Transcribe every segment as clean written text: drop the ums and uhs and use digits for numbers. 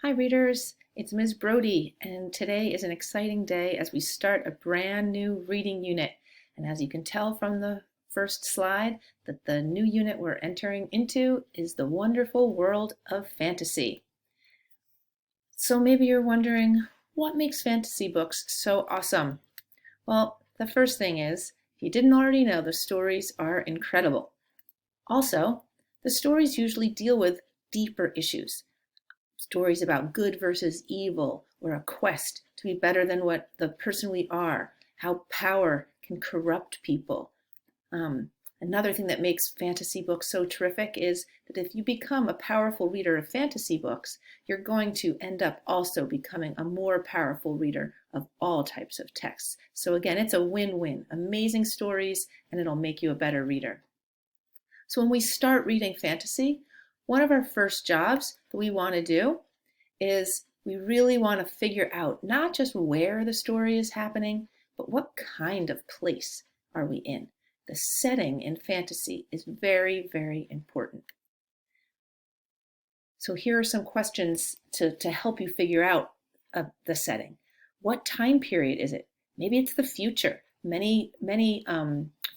Hi readers, it's Ms. Brody, and today is an exciting day as we start a brand new reading unit. And as you can tell from the first slide, that the new unit we're entering into is the wonderful world of fantasy. So maybe you're wondering, what makes fantasy books so awesome? Well, the first thing is, if you didn't already know, the stories are incredible. Also, the stories usually deal with deeper issues. Stories about good versus evil, or a quest to be better than what the person we are, how power can corrupt people. Another thing that makes fantasy books so terrific is that if you become a powerful reader of fantasy books, you're going to end up also becoming a more powerful reader of all types of texts. So again, it's a win-win. Amazing stories, and it'll make you a better reader. So when we start reading fantasy, one of our first jobs that we want to do is we really want to figure out not just where the story is happening, but what kind of place are we in. The setting in fantasy is very, very important. So here are some questions to help you figure out the setting. What time period is it? Maybe it's the future. Many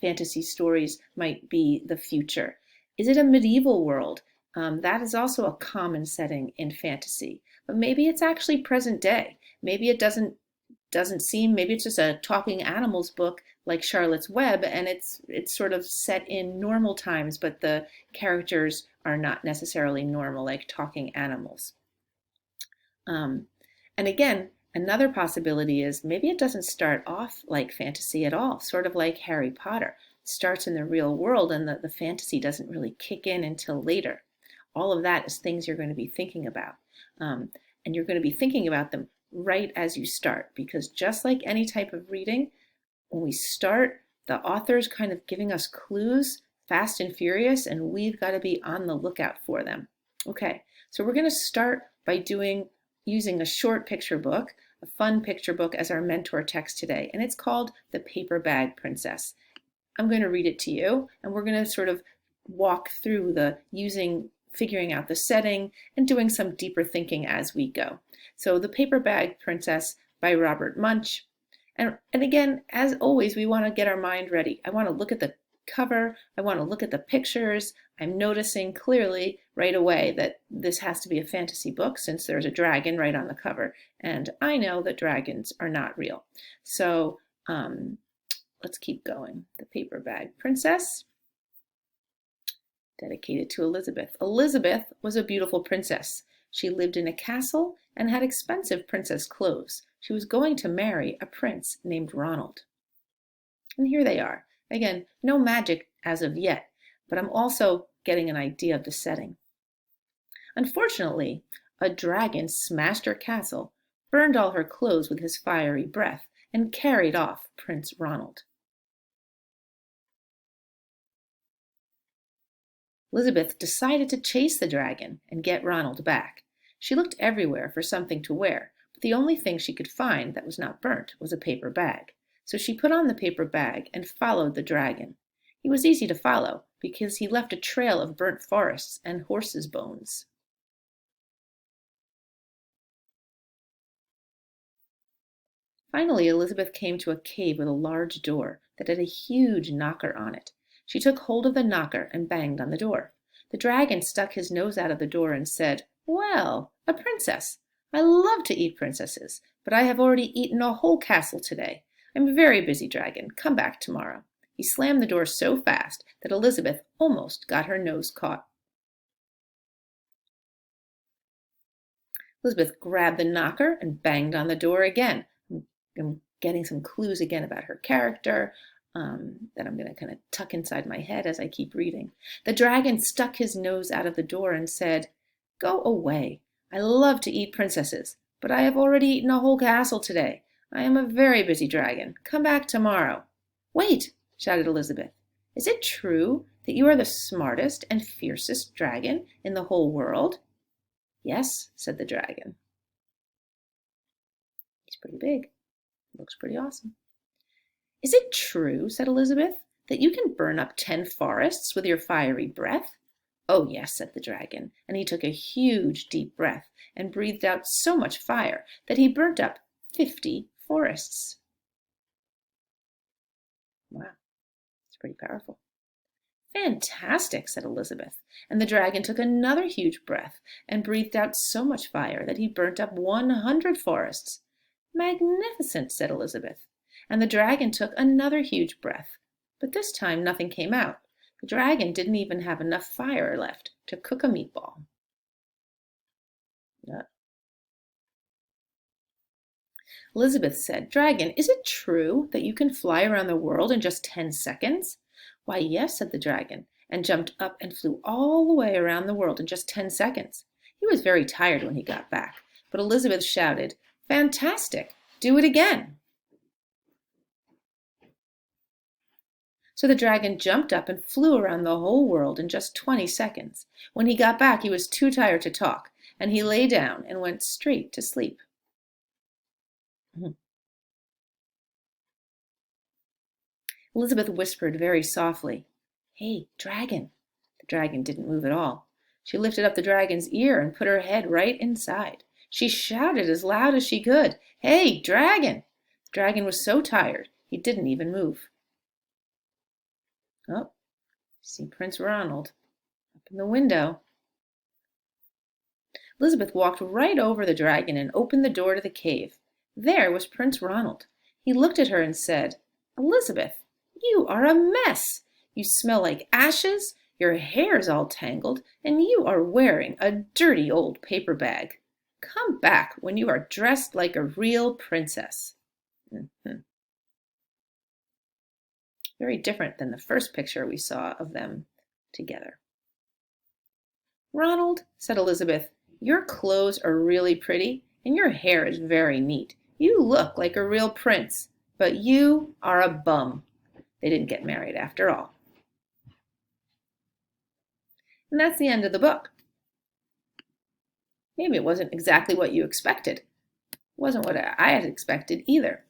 fantasy stories might be the future. Is it a medieval world? That is also a common setting in fantasy, but maybe it's actually present day. Maybe it doesn't seem, maybe it's just a talking animals book like Charlotte's Web, and it's sort of set in normal times, but the characters are not necessarily normal like talking animals. And again, another possibility is maybe it doesn't start off like fantasy at all, sort of like Harry Potter. It starts in the real world and the fantasy doesn't really kick in until later. All of that is things you're going to be thinking about. And you're going to be thinking about them right as you start, because just like any type of reading, when we start, the author's kind of giving us clues fast and furious, and we've got to be on the lookout for them. Okay, so we're going to start by using a short picture book, a fun picture book as our mentor text today, and it's called The Paper Bag Princess. I'm going to read it to you, and we're going to sort of walk through figuring out the setting and doing some deeper thinking as we go. So The Paper Bag Princess by Robert Munsch. And again, as always, we want to get our mind ready. I want to look at the cover. I want to look at the pictures. I'm noticing clearly right away that this has to be a fantasy book since there's a dragon right on the cover. And I know that dragons are not real. So let's keep going. The Paper Bag Princess, dedicated to Elizabeth. Elizabeth was a beautiful princess. She lived in a castle and had expensive princess clothes. She was going to marry a prince named Ronald. And here they are. Again, no magic as of yet, but I'm also getting an idea of the setting. Unfortunately, a dragon smashed her castle, burned all her clothes with his fiery breath, and carried off Prince Ronald. Elizabeth decided to chase the dragon and get Ronald back. She looked everywhere for something to wear, but the only thing she could find that was not burnt was a paper bag. So she put on the paper bag and followed the dragon. He was easy to follow because he left a trail of burnt forests and horses' bones. Finally, Elizabeth came to a cave with a large door that had a huge knocker on it. She took hold of the knocker and banged on the door. The dragon stuck his nose out of the door and said, "Well, a princess. I love to eat princesses, but I have already eaten a whole castle today. I'm a very busy dragon. Come back tomorrow." He slammed the door so fast that Elizabeth almost got her nose caught. Elizabeth grabbed the knocker and banged on the door again. I'm getting some clues again about her character that I'm going to kind of tuck inside my head as I keep reading. The dragon stuck his nose out of the door and said, "Go away. I love to eat princesses, but I have already eaten a whole castle today. I am a very busy dragon. Come back tomorrow." "Wait," shouted Elizabeth. "Is it true that you are the smartest and fiercest dragon in the whole world?" "Yes," said the dragon. He's pretty big. Looks pretty awesome. "Is it true," said Elizabeth, "that you can burn up 10 forests with your fiery breath?" Oh, yes, said the dragon, and he took a huge deep breath and breathed out so much fire that he burnt up 50 forests. Wow, it's pretty powerful. Fantastic, said Elizabeth, and the dragon took another huge breath and breathed out so much fire that he burnt up 100 forests. Magnificent, said Elizabeth, and the dragon took another huge breath, but this time nothing came out. The dragon didn't even have enough fire left to cook a meatball. Elizabeth said, Dragon, is it true that you can fly around the world in just 10 seconds? Why, yes, said the dragon, and jumped up and flew all the way around the world in just 10 seconds. He was very tired when he got back, but Elizabeth shouted, Fantastic! Do it again! So the dragon jumped up and flew around the whole world in just 20 seconds. When he got back, he was too tired to talk, and he lay down and went straight to sleep. Elizabeth whispered very softly, Hey, dragon. The dragon didn't move at all. She lifted up the dragon's ear and put her head right inside. She shouted as loud as she could, Hey, dragon. The dragon was so tired, he didn't even move. Oh, see Prince Ronald up in the window. Elizabeth walked right over the dragon and opened the door to the cave. There was Prince Ronald. He looked at her and said, Elizabeth, you are a mess. You smell like ashes, your hair's all tangled, and you are wearing a dirty old paper bag. Come back when you are dressed like a real princess. Very different than the first picture we saw of them together. Ronald, said Elizabeth, your clothes are really pretty, and your hair is very neat. You look like a real prince, but you are a bum. They didn't get married after all. And that's the end of the book. Maybe it wasn't exactly what you expected. It wasn't what I had expected either.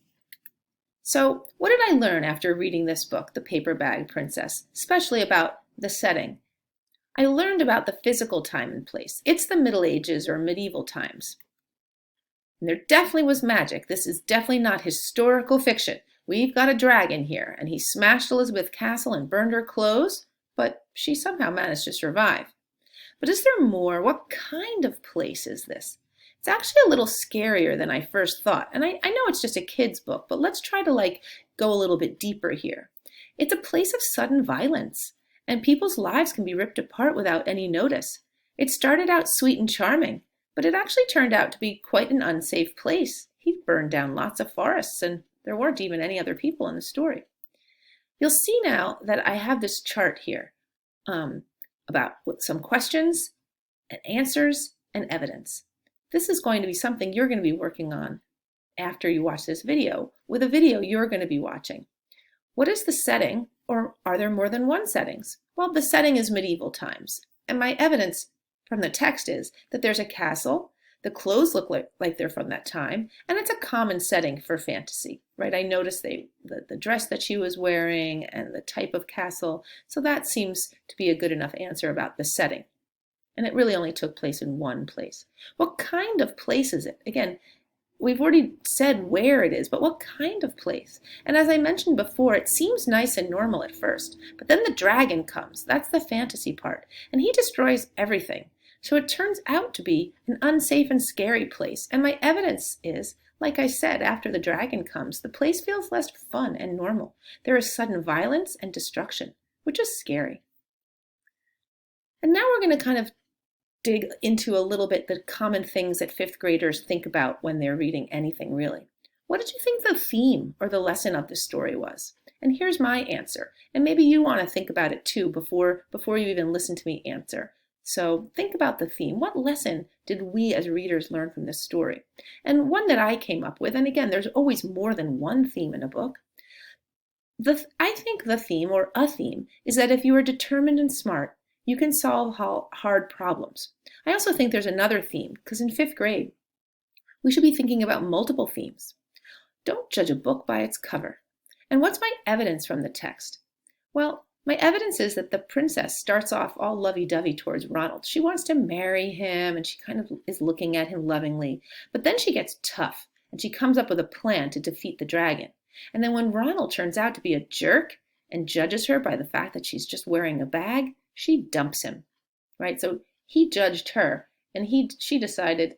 So what did I learn after reading this book, The Paper Bag Princess, especially about the setting? I learned about the physical time and place. It's the Middle Ages or medieval times. And there definitely was magic. This is definitely not historical fiction. We've got a dragon here, and he smashed Elizabeth Castle and burned her clothes, but she somehow managed to survive. But is there more? What kind of place is this? It's actually a little scarier than I first thought. And I know it's just a kid's book, but let's try to go a little bit deeper here. It's a place of sudden violence, and people's lives can be ripped apart without any notice. It started out sweet and charming, but it actually turned out to be quite an unsafe place. He burned down lots of forests, and there weren't even any other people in the story. You'll see now that I have this chart here about some questions and answers and evidence. This is going to be something you're going to be working on after you watch this video with a video you're going to be watching. What is the setting, or are there more than one settings? Well, the setting is medieval times, and my evidence from the text is that there's a castle, the clothes look like they're from that time, and it's a common setting for fantasy, right? I noticed the dress that she was wearing and the type of castle, so that seems to be a good enough answer about the setting. And it really only took place in one place. What kind of place is it? Again, we've already said where it is, but what kind of place? And as I mentioned before, it seems nice and normal at first, but then the dragon comes. That's the fantasy part, and he destroys everything. So it turns out to be an unsafe and scary place. And my evidence is, like I said, after the dragon comes, the place feels less fun and normal. There is sudden violence and destruction, which is scary. And now we're going to kind of dig into a little bit the common things that fifth graders think about when they're reading anything, really. What did you think the theme or the lesson of this story was? And here's my answer. And maybe you want to think about it too before you even listen to me answer. So think about the theme. What lesson did we as readers learn from this story? And one that I came up with, and again, there's always more than one theme in a book. I think the theme, or a theme, is that if you are determined and smart, you can solve hard problems. I also think there's another theme, because in fifth grade, we should be thinking about multiple themes. Don't judge a book by its cover. And what's my evidence from the text? Well, My evidence is that the princess starts off all lovey-dovey towards Ronald. She wants to marry him and she kind of is looking at him lovingly. But then she gets tough and she comes up with a plan to defeat the dragon. And then when Ronald turns out to be a jerk and judges her by the fact that she's just wearing a bag, she dumps him, right? So he judged her and she decided,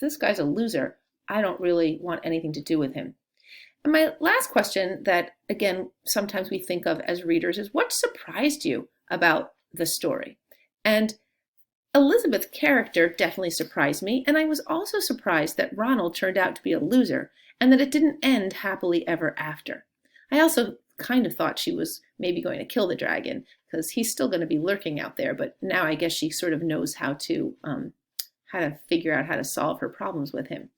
this guy's a loser. I don't really want anything to do with him. And my last question that, again, sometimes we think of as readers is, what surprised you about the story? And Elizabeth's character definitely surprised me, and I was also surprised that Ronald turned out to be a loser and that it didn't end happily ever after. I also kind of thought she was maybe going to kill the dragon because he's still going to be lurking out there, but now I guess she sort of knows how to figure out how to solve her problems with him.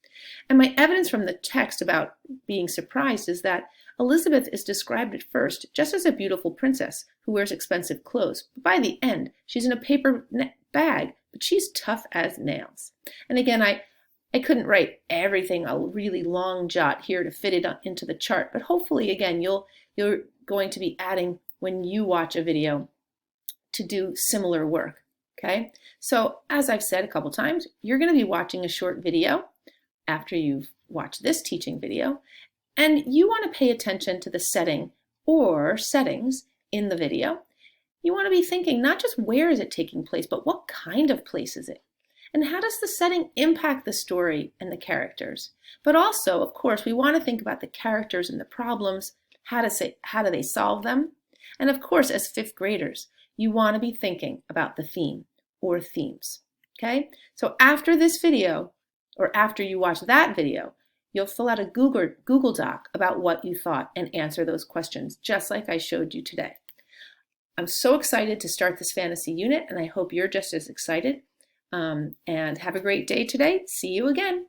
And my evidence from the text about being surprised is that Elizabeth is described at first just as a beautiful princess who wears expensive clothes. But by the end, she's in a paper bag, but she's tough as nails. And again, I couldn't write everything, a really long jot here to fit it into the chart, but hopefully, again, you're going to be adding when you watch a video to do similar work, okay? So as I've said a couple times, you're going to be watching a short video after you've watched this teaching video, and you want to pay attention to the setting or settings in the video. You want to be thinking not just where is it taking place, but what kind of place is it? And how does the setting impact the story and the characters? But also, of course, we want to think about the characters and the problems, how do they solve them? And of course, as fifth graders, you want to be thinking about the theme or themes, okay? So after this video, or after you watch that video, you'll fill out a Google Doc about what you thought and answer those questions, just like I showed you today. I'm so excited to start this fantasy unit, and I hope you're just as excited. And have a great day today. See you again.